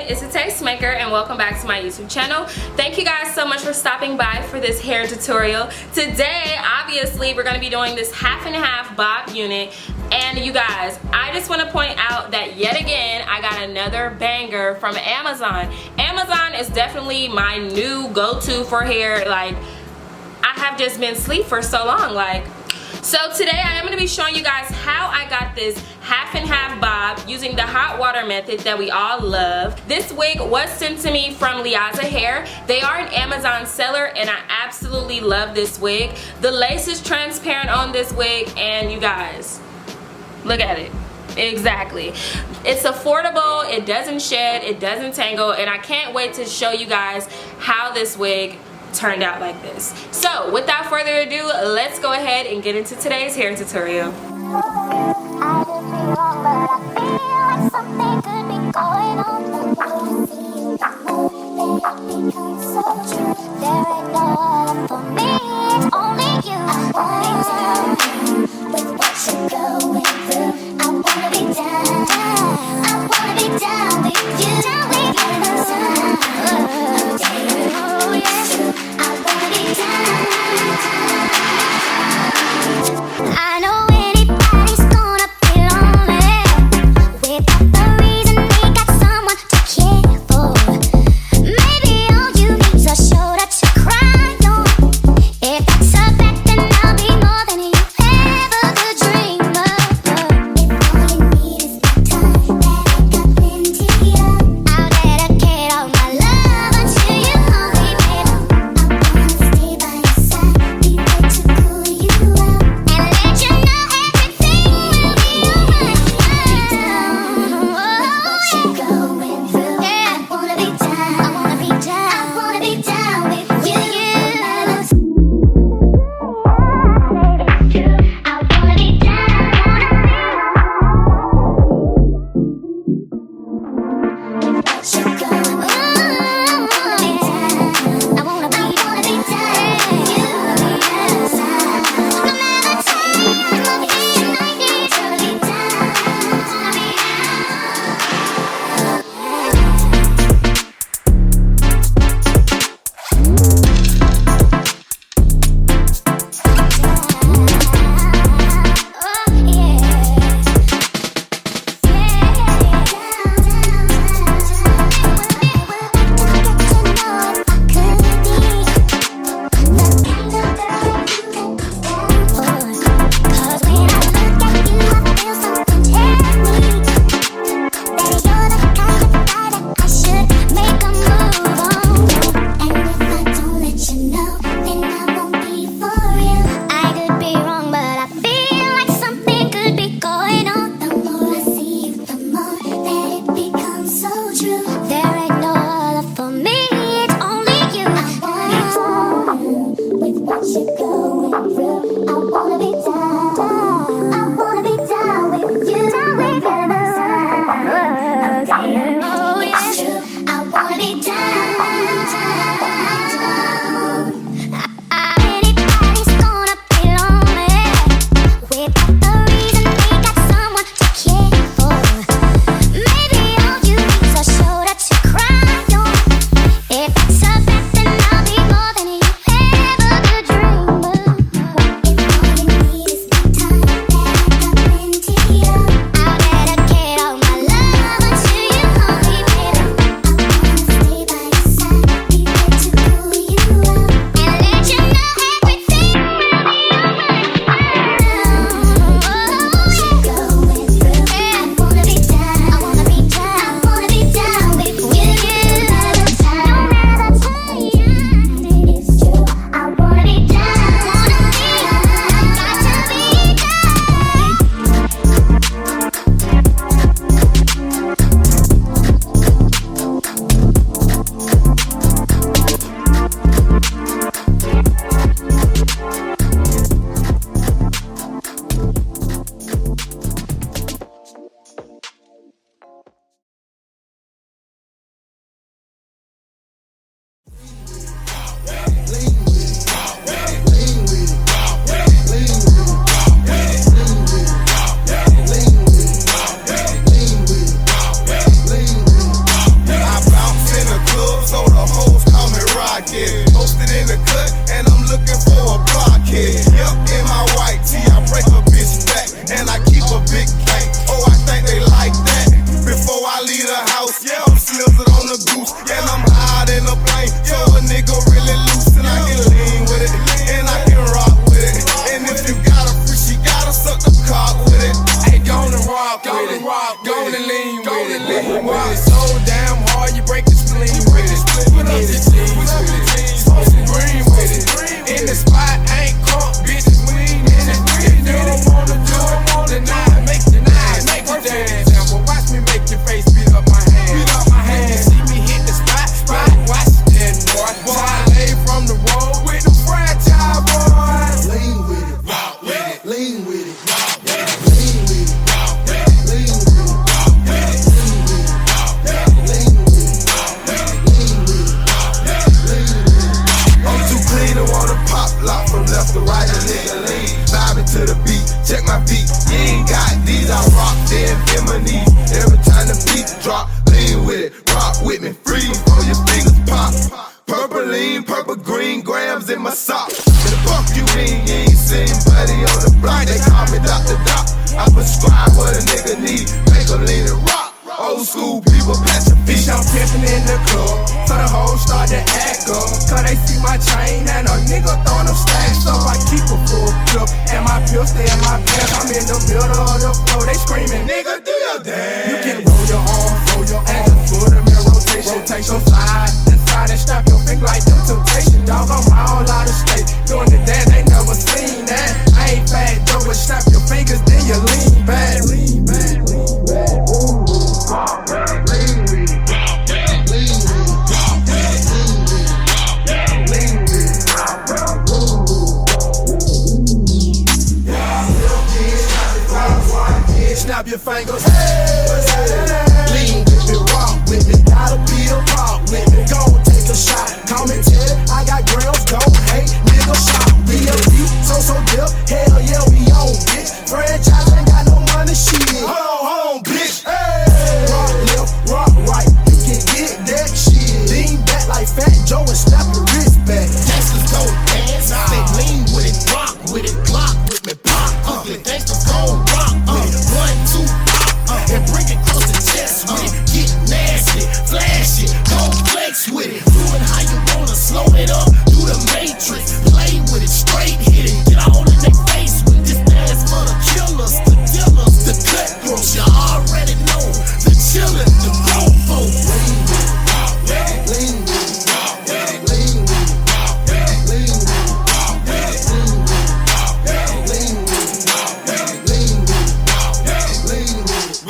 it's a Tastemaker and welcome back to my YouTube channel. Thank you guys so much for stopping by for this hair tutorial. Today, obviously, we're going to be doing this half and half bob unit. And you guys, I just want to point out that yet again, I got another banger from Amazon. Amazon is definitely my new go-to for hair. Like, I have just been asleep for so long. So today I am going to be showing you guys how I got this half and half bob using the hot water method that we all love. This wig was sent to me from LIAZA Hair. They are an Amazon seller and I absolutely love this wig. The lace is transparent on this wig and you guys, look at it. Exactly. It's affordable, it doesn't shed, it doesn't tangle, and I can't wait to show you guys how this wig turned out like this. So without further ado, let's go ahead and get into today's hair tutorial. I know any with it. Go and lean with it. So damn hard, you break the spleen with it. Put up your jeans with it. Smoke some green with it. In the spot, ain't crunk, bitches, we ain't in it. If you don't wanna do it, deny, make you dance. Example, watch me make your face beat up my hand. See me hit the spot, watch it, boy. I lay from the road with the fragile boys. Lean with it, rock with it, lean with it, rock with it, lean with it, rock with it, lean with it, rock with it, rock with it, lean with it, lean with it, lean with it. I'm too clean to wanna pop lock from left to right, a nigga lean. Vibing to the beat, check my feet. You ain't got these, I rock them in my knees. Every time the beat drop, lean with it, rock with me, freeze on your fingers pop. Purple lean, purple green grams in my sock. In the fuck you mean, you ain't seen buddy on the block. They call me Dr. Doc. I prescribe what a nigga need, make a lean and rock. Old school people patch your feet. Bitch, I'm pimpin' in the club, so the hoes start to act up. Cause they see my chain and a nigga throwin' them stacks up. I keep a full clip and my pills stay in my pants. I'm in the middle of the floor, they screamin', nigga, do your dance. You can roll your arms, roll your ankles, put them in rotation. Rotation side and side and strap your finger like them temptation. Dog, I'm all out of state, doing the dance, they never seen that. I ain't fat, though, but snap your fingers, then you lean back. Lean back, lean back. Lean with it, lean with it, lean with it, snap your fingers, lean with me, rock with me, gotta be a rock with me, go take a shot, call me Teddy, I got grams, don't hate, nigga shot, BLD, so dip, hell yeah, we on, bitch, franchise ain't got no money, shit, hold on, bitch, rock left, rock right, you can get that shit, lean back like Fat Joe and snap your wrist back, Gangsters go dance, say lean with it, rock with it, block with me, pop quickly. Gangsters gon' rock with it, 1, 2, pop and bring it close to chest with it. Get nasty, flash it, go flex with it. Do it how you wanna, slow it up, do the matrix, play with it, straight hit it, get all in their face with this dance for the killers, the dealers, the cutthroats. You already know the chillin', the grown folk. lean with it, lean with it, lean with it, lean with it, lean with it, lean with it, lean with it, lean with it.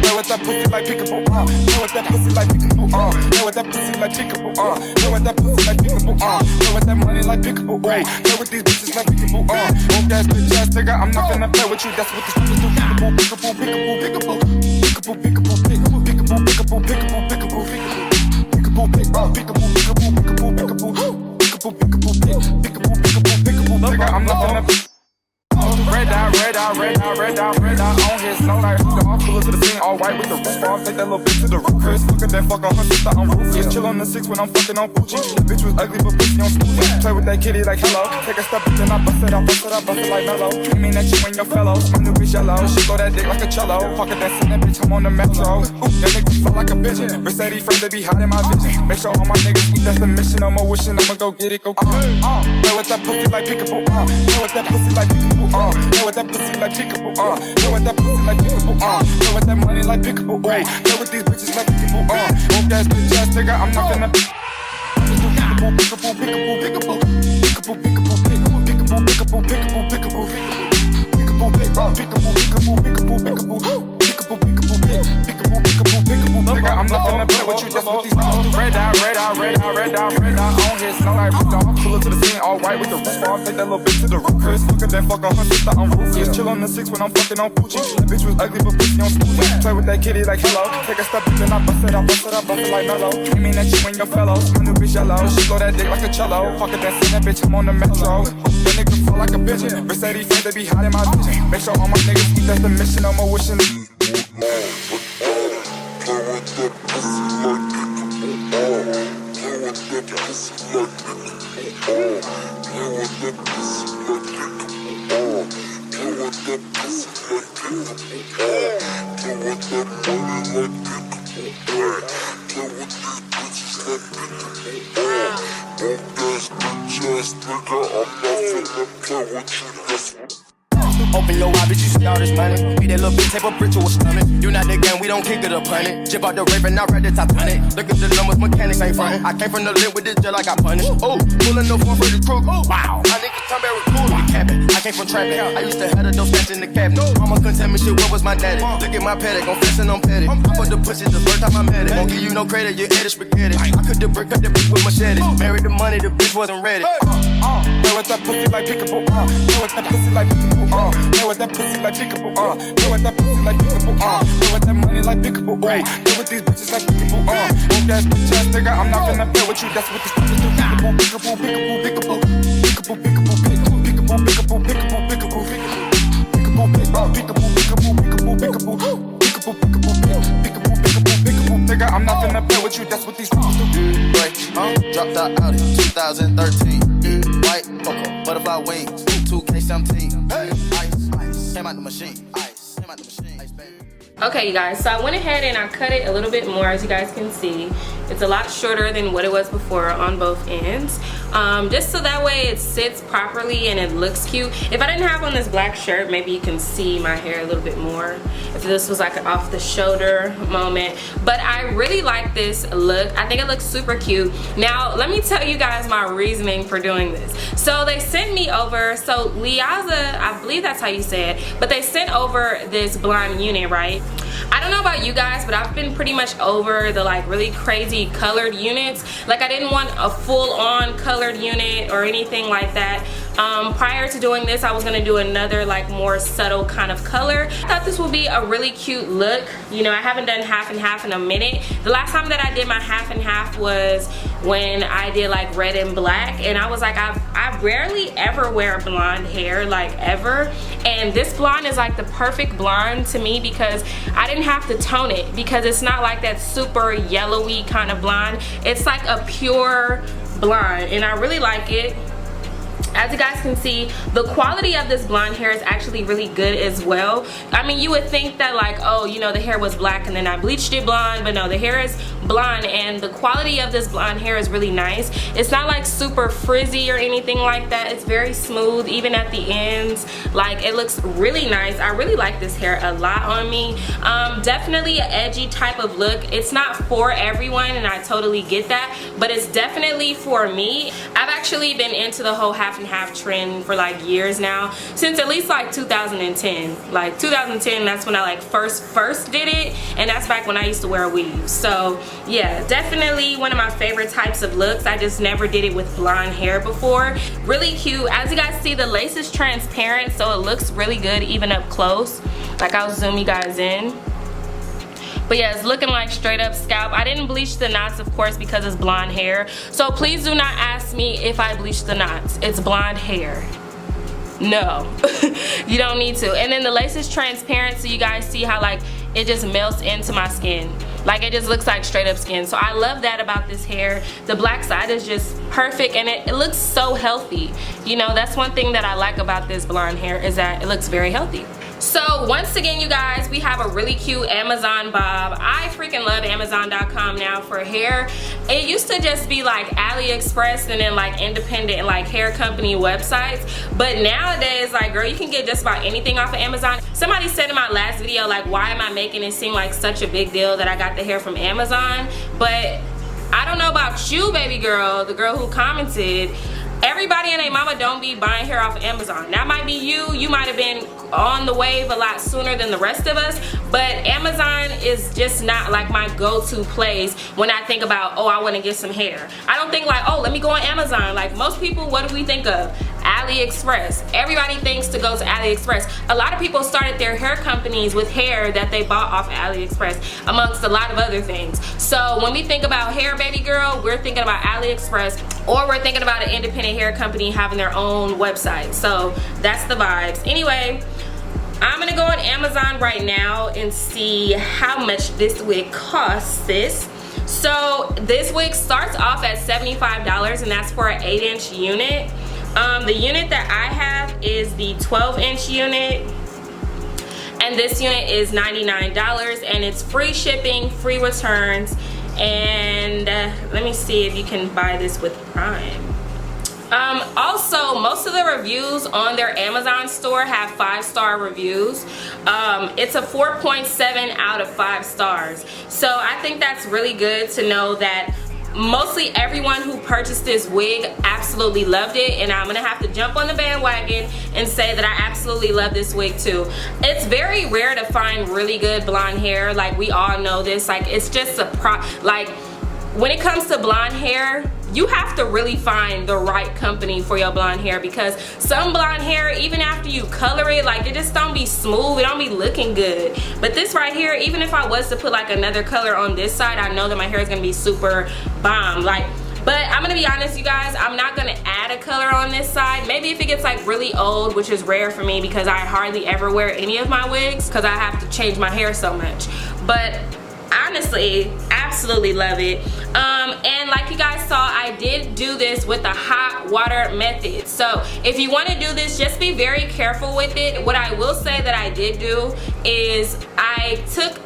Play with that pussy like peekaboo, play with that pussy like peekaboo, play with that pussy like peekaboo, play with that pussy like peekaboo, play with that money like peekaboo, play with these bitches like peekaboo, woke ass bitch ass nigga, I'm not finna play with you, that's what the strippers do, peekaboo, peekaboo, peekaboo, peekaboo, peekaboo, peekaboo, peekaboo, peekaboo, peekaboo, peekaboo, peekaboo, peekaboo, peekaboo, peekaboo, peekaboo, peekaboo, peekaboo, peekaboo, nigga, I'm not finna. Red eye, on his snow like dog. Pull up to the scene, all white with the roof off. Take that little bitch to the roof. Chris, look at that fuck on her sister, I'm ruthless. Chill on the 6 when I'm fucking on Gucci. The bitch was ugly, but pussy on smooth. Play with that kitty like hello. Take a step, then I bust it like mellow. I mean that you and your fellows. My new bitch yellow. She blow that dick like a cello. Pocket that in that bitch, I'm on the metro. That nigga feel like a bitch. Mercedes friends, they be hot in my vision. Make sure all my niggas eat, that's the mission. No more wishing, I'ma go get it, go. Play with that pussy like peekaboo, play with that pussy like peekaboo, play with that pussy like peekaboo, play with that pussy like peekaboo, play with that money like peekaboo, play with these bitches like peekaboo, woke ass bitch ass nigga, I'm not finna. Peekaboo, peekaboo, peekaboo, peekaboo, peekaboo, peekaboo, peekaboo, peekaboo, peekaboo, peekaboo, peekaboo, peekaboo, peekaboo, peekaboo, peekaboo, nigga, I'm not finna play with you, just with these red eye, on his snow like dog. Pull up to the scene, all white with the roof off. Take that little bitch to the roof. Chris, look at that fuck on her sister, I'm ruthless. Chill on the 6 when I'm fucking on Gucci. The bitch was ugly, but pussy on smooth. Play with that kitty like hello. Take a step, then I bust it like mellow. I mean that you and your fellows. My new bitch yellow. She blow that dick like a cello. Pocket that in that bitch, I'm on the metro. That nigga feel like a bitch. Mercedes friends, they be hot in my vision. Make sure all my niggas eat, that's the mission, no more wishing. Open your eye, bitch, you see all this money. Beat that little bitch, tape up ritual stomach. You not the game, we don't kick it up, honey. Jib out the raven, I read the Titanic. Look at the numbers, mechanics ain't frontin'. I came from the lit with this jet like I punished. Oh, pulling the phone for the crew. Wow, my nigga come back with cool. We capping. I came from trapping. I used to have the dope stats in the cabinet. Mama couldn't tell me shit, what was my daddy? Look at my paddock, I'm flexing on petty. I put the pussy the first time I met it. Won't give you no credit, you ate it spaghetti. I could the brick, cut the bitch with machete. Married the money, the bitch wasn't ready. Play with that pussy like pickable, play with that pussy like pickable, play with that pussy like pickable, play with that pussy like pickable, play with that money like pickable, play with these bitches like pickable, Woke ass bitch ass nigga, I'm not finna play with you, that's what these bitches do. Pickable, pickable, pickable, pickable, pickable, pickable, pickable, pickable, pickable, pickable, pickable, pickable, pickable, pickable, pickable, nigga, I'm not finna play with you, that's what these bitches do. Dropped out Audi 2013. White cocoa, butterfly wings, 2K17. Ice, came out the machine. Ice, came out the machine. Ice, baby. Okay, you guys, so I went ahead and I cut it a little bit more, as you guys can see. It's a lot shorter than what it was before on both ends, just so that way it sits properly and it looks cute. If I didn't have on this black shirt, maybe you can see my hair a little bit more if this was like an off the shoulder moment. But I really like this look. I think it looks super cute. Now let me tell you guys my reasoning for doing this. So they sent me over, so LIAZA, I believe that's how you say it, but they sent over this blonde unit, right? I don't know about you guys, but I've been pretty much over the like really crazy colored units. Like I didn't want a full-on colored unit or anything like that. Prior to doing this, I was gonna do another like more subtle kind of color. I thought this would be a really cute look. You know, I haven't done half and half in a minute. The last time that I did my half and half was when I did like red and black, and I was like, I rarely ever wear blonde hair, like ever. And this blonde is like the perfect blonde to me because I didn't have to tone it, because it's not like that super yellowy kind of blonde. It's like a pure blonde, and I really like it. As you guys can see, the quality of this blonde hair is actually really good as well. I mean, you would think that like, oh, you know, the hair was black and then I bleached it blonde, but no, the hair is blonde, and the quality of this blonde hair is really nice. It's not like super frizzy or anything like that. It's very smooth, even at the ends. Like, it looks really nice. I really like this hair a lot on me. Definitely an edgy type of look. It's not for everyone, and I totally get that, but it's definitely for me. I've actually been into the whole half and half trend for like years now, since at least like 2010. Like 2010, that's when I like first did it, and that's back when I used to wear weaves. So yeah, definitely one of my favorite types of looks. I just never did it with blonde hair before. Really cute. As you guys see, the lace is transparent, so it looks really good even up close. Like, I'll zoom you guys in. But yeah, it's looking like straight up scalp. I didn't bleach the knots, of course, because it's blonde hair. So please do not ask me if I bleached the knots. It's blonde hair. No, you don't need to. And then the lace is transparent, so you guys see how like it just melts into my skin. Like, it just looks like straight up skin. So I love that about this hair. The black side is just perfect, and it looks so healthy. You know, that's one thing that I like about this blonde hair, is that it looks very healthy. So once again, you guys, we have a really cute Amazon bob. I freaking love Amazon.com now for hair. It used to just be like AliExpress and then like independent like hair company websites, but nowadays, like, girl, you can get just about anything off of Amazon. Somebody said in my last video, like, why am I making it seem like such a big deal that I got the hair from Amazon? But I don't know about you, baby girl, the girl who commented. Everybody and their mama don't be buying hair off of Amazon. That might be you. You might have been on the wave a lot sooner than the rest of us, but Amazon is just not like my go-to place when I think about, oh, I want to get some hair. I don't think like, oh, let me go on Amazon. Like, most people, what do we think of? AliExpress. Everybody thinks to go to AliExpress. A lot of people started their hair companies with hair that they bought off of AliExpress, amongst a lot of other things. So when we think about hair, baby girl, we're thinking about AliExpress, or we're thinking about an independent hair company having their own website. So that's the vibes. Anyway, I'm gonna go on Amazon right now and see how much this wig costs this. So this wig starts off at $75 and that's for an 8-inch unit. The unit that I have is the 12-inch unit, and this unit is $99 and it's free shipping, free returns, and let me see if you can buy this with Prime. Also, most of the reviews on their Amazon store have 5-star reviews. It's a 4.7 out of 5 stars. So I think that's really good to know that mostly everyone who purchased this wig absolutely loved it, and I'm gonna have to jump on the bandwagon and say that I absolutely love this wig too. It's very rare to find really good blonde hair, like we all know this. Like, it's just like when it comes to blonde hair, you have to really find the right company for your blonde hair, because some blonde hair, even after you color it, like, it just don't be smooth, it don't be looking good. But this right here, even if I was to put like another color on this side, I know that my hair is gonna be super bomb. Like, but I'm gonna be honest, you guys, I'm not gonna add a color on this side. Maybe if it gets like really old, which is rare for me because I hardly ever wear any of my wigs because I have to change my hair so much. But honestly, absolutely love it. And like you guys saw, I did do this with the hot water method. So if you want to do this, just be very careful with it. What I will say that I did do is I took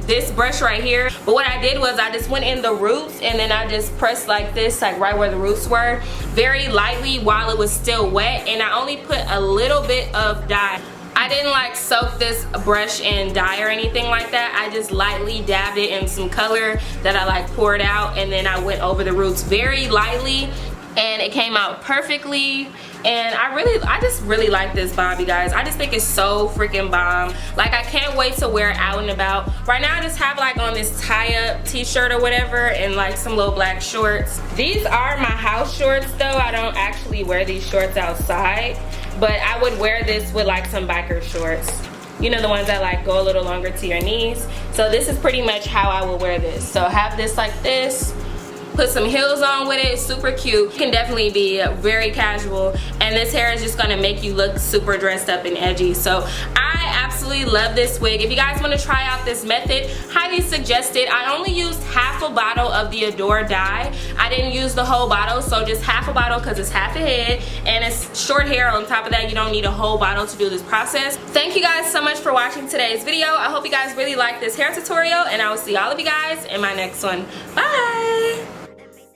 this brush right here, but what I did was I just went in the roots and then I just pressed like this, like right where the roots were, very lightly while it was still wet, and I only put a little bit of dye. I didn't like soak this brush in dye or anything like that. I just lightly dabbed it in some color that I like poured out, and then I went over the roots very lightly, and it came out perfectly. And I just really like this bob, you guys. I just think it's so freaking bomb. Like, I can't wait to wear it out and about. Right now I just have like on this tie-up t-shirt or whatever and like some little black shorts. These are my house shorts though. I don't actually wear these shorts outside, but I would wear this with like some biker shorts. You know, the ones that like go a little longer to your knees. So this is pretty much how I would wear this. So have this like this, put some heels on with it, super cute. It can definitely be very casual, and this hair is just gonna make you look super dressed up and edgy. So I absolutely love this wig. If you guys want to try out this method, highly suggest it. I only used half a bottle of the Adore dye. I didn't use the whole bottle, so just half a bottle because it's half a head and it's short hair. On top of that, you don't need a whole bottle to do this process. Thank you guys so much for watching today's video. I hope you guys really like this hair tutorial, and I will see all of you guys in my next one. Bye!